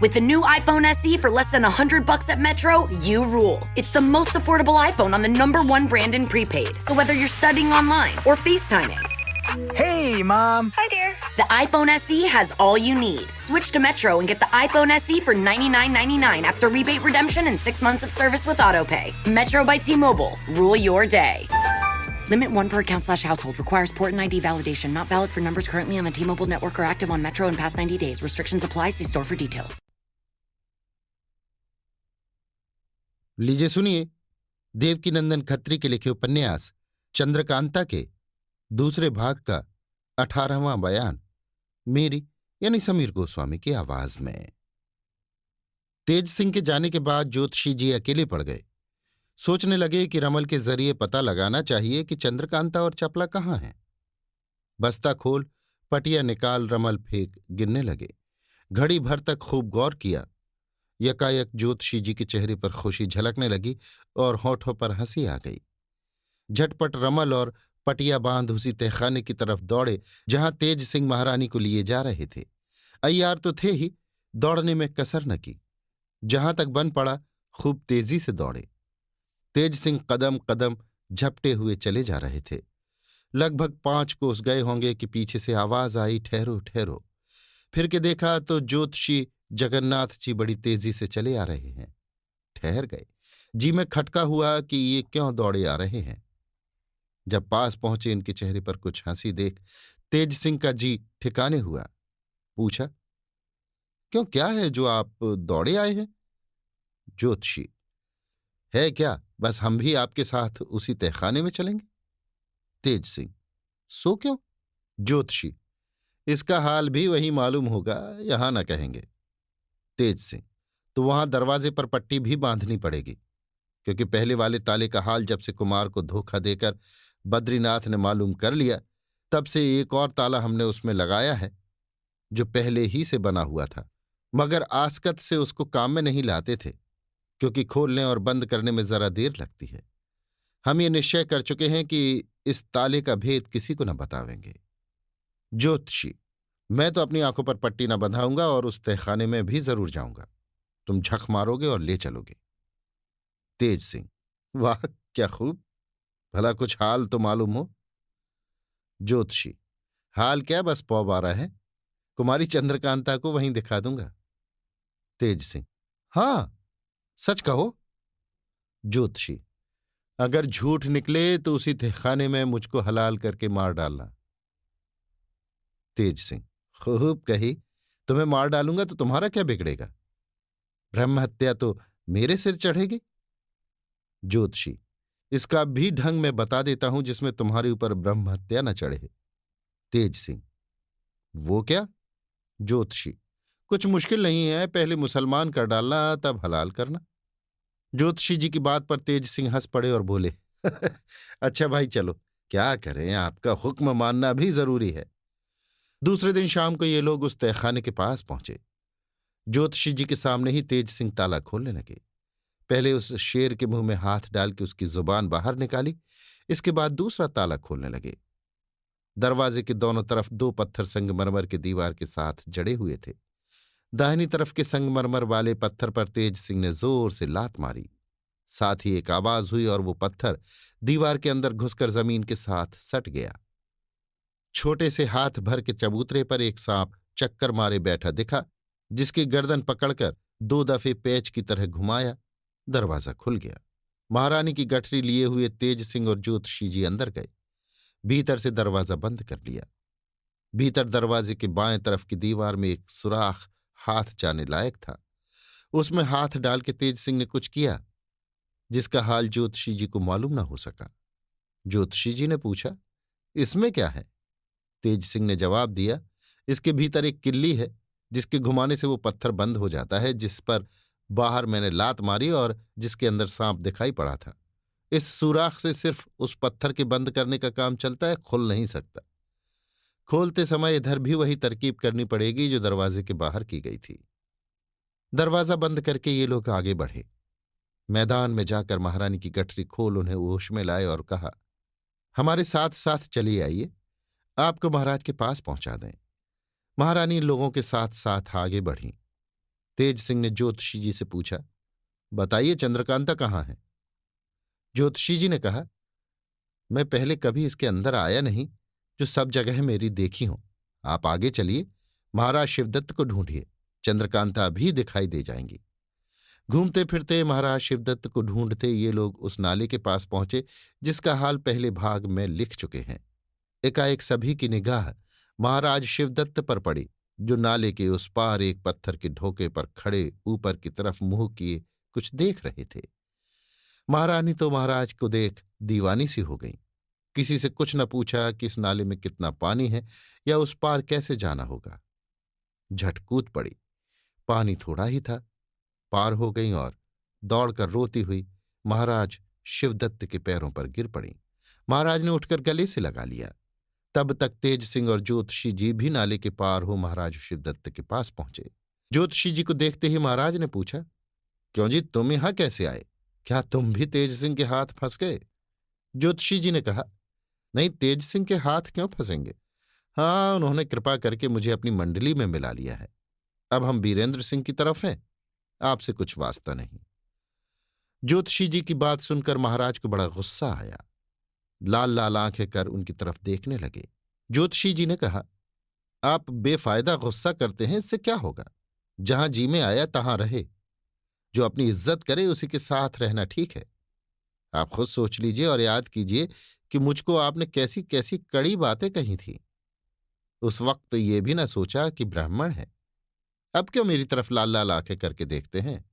With the new iPhone SE for less than $100 at Metro, you rule. It's the most affordable iPhone on the #1 brand in prepaid. So whether you're studying online or FaceTiming. Hey, Mom. Hi, dear. The iPhone SE has all you need. Switch to Metro and get the iPhone SE for $99.99 after rebate redemption and 6 months of service with AutoPay. Metro by T-Mobile. Rule your day. Limit 1 per account/household. Requires port and ID validation. Not valid for numbers currently on the T-Mobile network or active on Metro in past 90 days. Restrictions apply. See store for details. लीजिए सुनिए देवकीनंदन खत्री के लिखे उपन्यास चंद्रकांता के दूसरे भाग का 18वां बयान मेरी यानी समीर गोस्वामी की आवाज में। तेज सिंह के जाने के बाद ज्योतिषी जी अकेले पड़ गए। सोचने लगे कि रमल के जरिए पता लगाना चाहिए कि चंद्रकांता और चपला कहाँ हैं। बस्ता खोल, पटिया निकाल, रमल फेंक गिनने लगे। घड़ी भर तक खूब गौर किया। यकायक ज्योतिषी जी के चेहरे पर खुशी झलकने लगी और होठों पर हंसी आ गई। झटपट रमल और पटिया बांध उसी तहखाने की तरफ दौड़े जहां तेज सिंह महारानी को लिए जा रहे थे। अय्यार तो थे ही, दौड़ने में कसर न की। जहां तक बन पड़ा खूब तेजी से दौड़े। तेज सिंह कदम कदम झपटे हुए चले जा रहे थे। लगभग 5 कोस गए होंगे कि पीछे से आवाज आई, ठहरो ठहरो। फिर के देखा तो ज्योतिषी जगन्नाथ जी बड़ी तेजी से चले आ रहे हैं। ठहर गए। जी में खटका हुआ कि ये क्यों दौड़े आ रहे हैं। जब पास पहुंचे इनके चेहरे पर कुछ हंसी देख तेज सिंह का जी ठिकाने हुआ। पूछा, क्यों, क्या है जो आप दौड़े आए हैं? ज्योतिषी, है क्या, बस हम भी आपके साथ उसी तहखाने में चलेंगे। तेज सिंह, सो क्यों? ज्योतिषी, इसका हाल भी वही मालूम होगा, यहां न कहेंगे। तेज सिंह, तो वहां दरवाजे पर पट्टी भी बांधनी पड़ेगी, क्योंकि पहले वाले ताले का हाल जब से कुमार को धोखा देकर बद्रीनाथ ने मालूम कर लिया, तब से एक और ताला हमने उसमें लगाया है जो पहले ही से बना हुआ था, मगर आसकत से उसको काम में नहीं लाते थे, क्योंकि खोलने और बंद करने में जरा देर लगती है। हम ये निश्चय कर चुके हैं कि इस ताले का भेद किसी को न बतावेंगे। ज्योतिषी, मैं तो अपनी आंखों पर पट्टी न बंधाऊंगा और उस तहखाने में भी जरूर जाऊंगा। तुम झक मारोगे और ले चलोगे। तेज सिंह, वाह क्या खूब, भला कुछ हाल तो मालूम हो। ज्योतिषी, हाल क्या, बस पौ बारह है। कुमारी चंद्रकांता को वहीं दिखा दूंगा। तेज सिंह, हां, सच कहो। ज्योतिषी, अगर झूठ निकले तो उसी तहखाने में मुझको हलाल करके मार डालना। तेज सिंह, खूब कही, तुम्हें मार डालूंगा तो तुम्हारा क्या बिगड़ेगा? ब्रह्म हत्या तो मेरे सिर चढ़ेगी। ज्योतिषी, इसका भी ढंग मैं बता देता हूं जिसमें तुम्हारे ऊपर ब्रह्म हत्या न चढ़े। तेज सिंह, वो क्या? ज्योतिषी, कुछ मुश्किल नहीं है, पहले मुसलमान कर डालना, तब हलाल करना। ज्योतिषी जी की बात पर तेज सिंह हंस पड़े और बोले, अच्छा भाई चलो, क्या करें, आपका हुक्म मानना भी जरूरी है। दूसरे दिन शाम को ये लोग उस तहखाने के पास पहुंचे। ज्योतिषी जी के सामने ही तेज सिंह ताला खोलने लगे। पहले उस शेर के मुंह में हाथ डाल के उसकी जुबान बाहर निकाली, इसके बाद दूसरा ताला खोलने लगे। दरवाजे के दोनों तरफ 2 पत्थर संगमरमर के दीवार के साथ जड़े हुए थे। दाहिनी तरफ के संगमरमर वाले पत्थर पर तेज सिंह ने जोर से लात मारी। साथ ही एक आवाज हुई और वो पत्थर दीवार के अंदर घुसकर जमीन के साथ सट गया। छोटे से हाथ भर के चबूतरे पर एक सांप चक्कर मारे बैठा दिखा, जिसकी गर्दन पकड़कर 2 दफे पेच की तरह घुमाया। दरवाजा खुल गया। महारानी की गठरी लिए हुए तेज सिंह और ज्योतिषी जी अंदर गए। भीतर से दरवाजा बंद कर लिया। भीतर दरवाजे के बाएं तरफ की दीवार में एक सुराख हाथ जाने लायक था। उसमें हाथ डाल के तेज सिंह ने कुछ किया जिसका हाल ज्योतिषी जी को मालूम न हो सका। ज्योतिषी जी ने पूछा, इसमें क्या है? तेज सिंह ने जवाब दिया, इसके भीतर एक किल्ली है, जिसके घुमाने से वो पत्थर बंद हो जाता है, जिस पर बाहर मैंने लात मारी और जिसके अंदर सांप दिखाई पड़ा था। इस सुराख से सिर्फ उस पत्थर के बंद करने का काम चलता है, खुल नहीं सकता। खोलते समय इधर भी वही तरकीब करनी पड़ेगी जो दरवाजे के बाहर की गई थी। दरवाजा बंद करके ये लोग आगे बढ़े। मैदान में जाकर महारानी की गठरी खोल उन्हें होश में लाए और कहा, हमारे साथ साथ चलिए आइए, आपको महाराज के पास पहुंचा दें। महारानी लोगों के साथ साथ आगे बढ़ी। तेज सिंह ने ज्योतिषी जी से पूछा, बताइए चंद्रकांता कहाँ है? ज्योतिषी जी ने कहा, मैं पहले कभी इसके अंदर आया नहीं, जो सब जगह मेरी देखी हूं। आप आगे चलिए, महाराज शिवदत्त को ढूंढिए, चंद्रकांता भी दिखाई दे जाएंगी। घूमते फिरते महाराज शिवदत्त को ढूंढते ये लोग उस नाले के पास पहुंचे जिसका हाल पहले भाग में लिख चुके हैं। एकाएक सभी की निगाह महाराज शिवदत्त पर पड़ी, जो नाले के उस पार एक पत्थर के ढोके पर खड़े ऊपर की तरफ मुंह किए कुछ देख रहे थे। महारानी तो महाराज को देख दीवानी सी हो गई। किसी से कुछ न पूछा कि इस नाले में कितना पानी है या उस पार कैसे जाना होगा। झट कूद पड़ी, पानी थोड़ा ही था, पार हो गई और दौड़कर रोती हुई महाराज शिवदत्त के पैरों पर गिर पड़ी। महाराज ने उठकर गले से लगा लिया। तब तक तेज सिंह और ज्योतिषी जी भी नाले के पार हो महाराज शिवदत्त के पास पहुंचे। ज्योतिषी जी को देखते ही महाराज ने पूछा, क्यों जी, तुम यहां कैसे आए? क्या तुम भी तेज सिंह के हाथ फंस गए? ज्योतिषी जी ने कहा, नहीं, तेज सिंह के हाथ क्यों फंसेंगे? हाँ, उन्होंने कृपा करके मुझे अपनी मंडली में मिला लिया है। अब हम वीरेंद्र सिंह की तरफ हैं, आपसे कुछ वास्ता नहीं। ज्योतिषी जी की बात सुनकर महाराज को बड़ा गुस्सा आया। लाल लाल आंखें कर उनकी तरफ देखने लगे। ज्योतिषी जी ने कहा, आप बेफायदा गुस्सा करते हैं, इससे क्या होगा? जहां जी में आया तहां रहे। जो अपनी इज्जत करे उसी के साथ रहना ठीक है। आप खुद सोच लीजिए और याद कीजिए कि मुझको आपने कैसी कैसी कड़ी बातें कही थी। उस वक्त ये भी ना सोचा कि ब्राह्मण है। अब क्यों मेरी तरफ लाल लाल आंखें करके देखते हैं?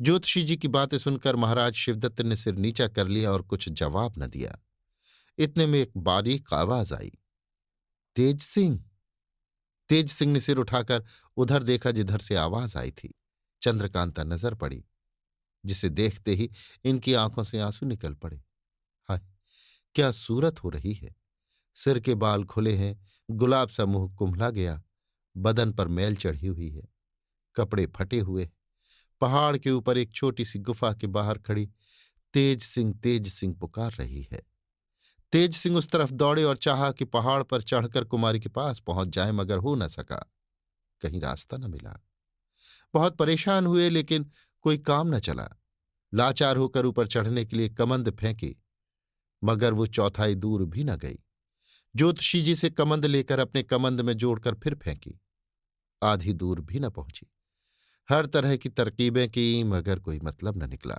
ज्योतिषी जी की बातें सुनकर महाराज शिवदत्त ने सिर नीचा कर लिया और कुछ जवाब न दिया। इतने में एक बारीक आवाज आई, तेज सिंह। तेज सिंह ने सिर उठाकर उधर देखा जिधर से आवाज आई थी। चंद्रकांता नजर पड़ी, जिसे देखते ही इनकी आंखों से आंसू निकल पड़े। हाय, क्या सूरत हो रही है! सिर के बाल खुले हैं, गुलाब सा मुंह कुम्हला गया, बदन पर मैल चढ़ी हुई है, कपड़े फटे हुए। पहाड़ के ऊपर एक छोटी सी गुफा के बाहर खड़ी तेज सिंह पुकार रही है। तेज सिंह उस तरफ दौड़े और चाहा कि पहाड़ पर चढ़कर कुमारी के पास पहुंच जाए, मगर हो न सका। कहीं रास्ता न मिला। बहुत परेशान हुए, लेकिन कोई काम न चला। लाचार होकर ऊपर चढ़ने के लिए कमंद फेंकी, मगर वो चौथाई दूर भी न गई। ज्योतिषी जी से कमंद लेकर अपने कमंद में जोड़कर फिर फेंकी, आधी दूर भी न पहुंची। हर तरह की तरकीबें की, मगर कोई मतलब न निकला।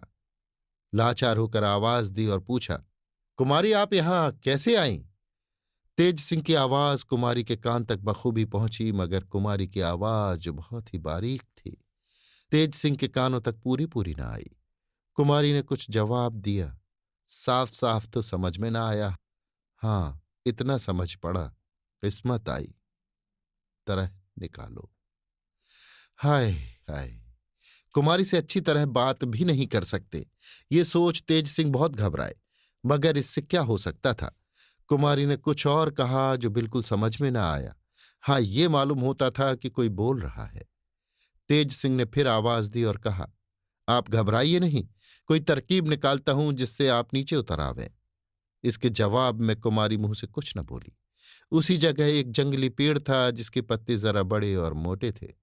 लाचार होकर आवाज दी और पूछा, कुमारी, आप यहां कैसे आईं? तेज सिंह की आवाज कुमारी के कान तक बखूबी पहुंची, मगर कुमारी की आवाज बहुत ही बारीक थी, तेज सिंह के कानों तक पूरी पूरी न आई। कुमारी ने कुछ जवाब दिया, साफ साफ तो समझ में न आया। हाँ, इतना समझ पड़ा, किस्मत आई, तरह निकालो। हाय हाय, कुमारी से अच्छी तरह बात भी नहीं कर सकते, ये सोच तेज सिंह बहुत घबराए, मगर इससे क्या हो सकता था। कुमारी ने कुछ और कहा जो बिल्कुल समझ में न आया। हाँ, ये मालूम होता था कि कोई बोल रहा है। तेज सिंह ने फिर आवाज दी और कहा, आप घबराइए नहीं, कोई तरकीब निकालता हूं जिससे आप नीचे उतर आवें। इसके जवाब में कुमारी मुंह से कुछ न बोली। उसी जगह एक जंगली पेड़ था जिसके पत्ते जरा बड़े और मोटे थे।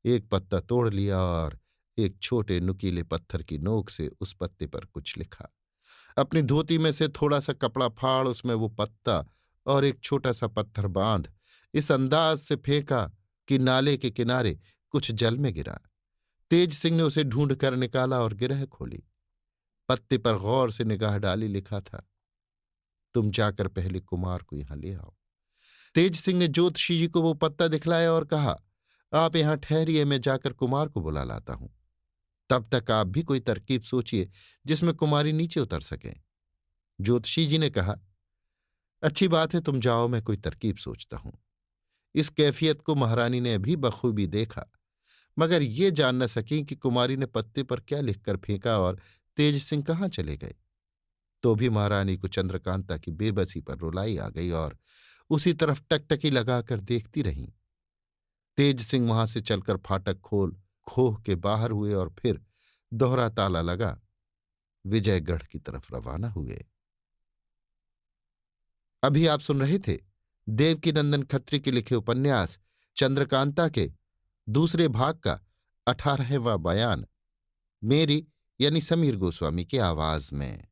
एक पत्ता तोड़ लिया और एक छोटे नुकीले पत्थर की नोक से उस पत्ते पर कुछ लिखा। अपनी धोती में से थोड़ा सा कपड़ा फाड़ उसमें वो पत्ता और एक छोटा सा पत्थर बांध इस अंदाज से फेंका कि नाले के किनारे कुछ जल में गिरा। तेज सिंह ने उसे ढूंढ कर निकाला और गिरह खोली। पत्ते पर गौर से निगाह डाली, लिखा था, तुम जाकर पहले कुमार को यहां ले आओ। तेज सिंह ने ज्योतिषी जी को वो पत्ता दिखलाया और कहा, आप यहां ठहरिए, मैं जाकर कुमार को बुला लाता हूं। तब तक आप भी कोई तरकीब सोचिए जिसमें कुमारी नीचे उतर सके। ज्योतिषी जी ने कहा, अच्छी बात है, तुम जाओ, मैं कोई तरकीब सोचता हूं। इस कैफियत को महारानी ने भी बखूबी देखा, मगर ये जान न सकी कि कुमारी ने पत्ते पर क्या लिखकर फेंका और तेज सिंह कहाँ चले गए। तो भी महारानी को चंद्रकांता की बेबसी पर रुलाई आ गई और उसी तरफ टकटकी लगाकर देखती रहीं। तेज सिंह वहां से चलकर फाटक खोल खोह के बाहर हुए और फिर दोहरा ताला लगा विजयगढ़ की तरफ रवाना हुए। अभी आप सुन रहे थे देवकीनंदन खत्री के लिखे उपन्यास चंद्रकांता के दूसरे भाग का 18वां बयान मेरी यानी समीर गोस्वामी की आवाज में।